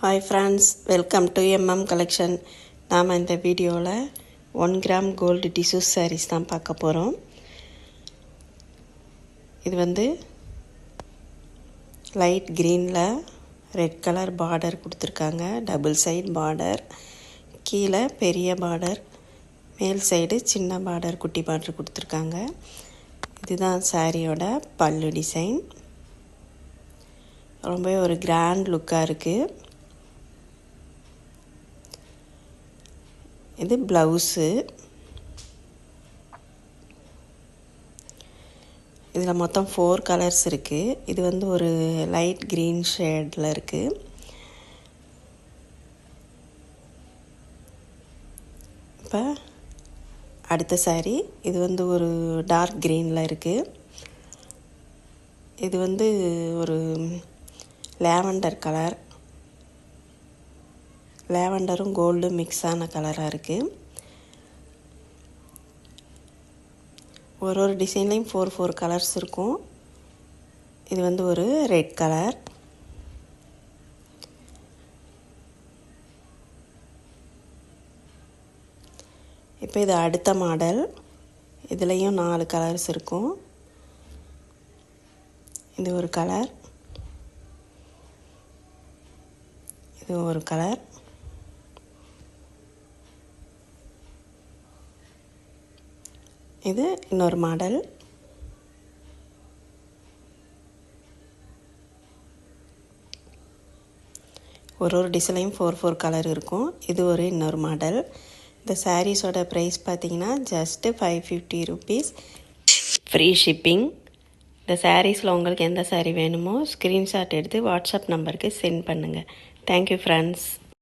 Hi friends, welcome to collection. நாம் இந்த வீடியோவில் 1 gram gold tissue sarees தான் பார்க்க போகிறோம். இது வந்து லைட் க்ரீனில் ரெட் கலர் பார்டர் கொடுத்துருக்காங்க. டபுள் சைடு பார்டர், கீழே பெரிய பார்டர், மேல் சைடு சின்ன பார்டர், குட்டி பார்டர் கொடுத்துருக்காங்க. இதுதான் சாரியோட பல்லு டிசைன். ரொம்ப ஒரு கிராண்ட் லுக்காக இருக்குது. இது ப்ளவுஸு. இதில் மொத்தம் 4 கலர்ஸ் இருக்குது. இது வந்து ஒரு லைட் க்ரீன் ஷேடில் இருக்குது. இப்போ அடுத்த சாரீ இது வந்து ஒரு டார்க் க்ரீனில் இருக்குது. இது வந்து ஒரு லேவண்டர் கலர், லேவண்டரும் கோல்டும் மிக்ஸ் ஆன கலராக இருக்குது. ஒரு டிசைன்லேயும் 4 கலர்ஸ் இருக்கும். இது வந்து ஒரு ரெட் கலர். இப்போ இது அடுத்த மாடல். இதுலேயும் 4 கலர்ஸ் இருக்கும். இது ஒரு கலர், இது ஒரு கலர், இது இன்னொரு மாடல். ஒரு டிசைன்லையும் 4 கலர் இருக்கும். இது ஒரு இன்னொரு மாடல். இந்த சாரீஸோட ப்ரைஸ் பார்த்தீங்கன்னா ஜஸ்ட்டு 550 rupees, ஃப்ரீ ஷிப்பிங். இந்த சாரீஸில் உங்களுக்கு எந்த சாரீ வேணுமோ ஸ்க்ரீன்ஷாட் எடுத்து வாட்ஸ்அப் நம்பருக்கு சென்ட் பண்ணுங்கள். Thank you friends.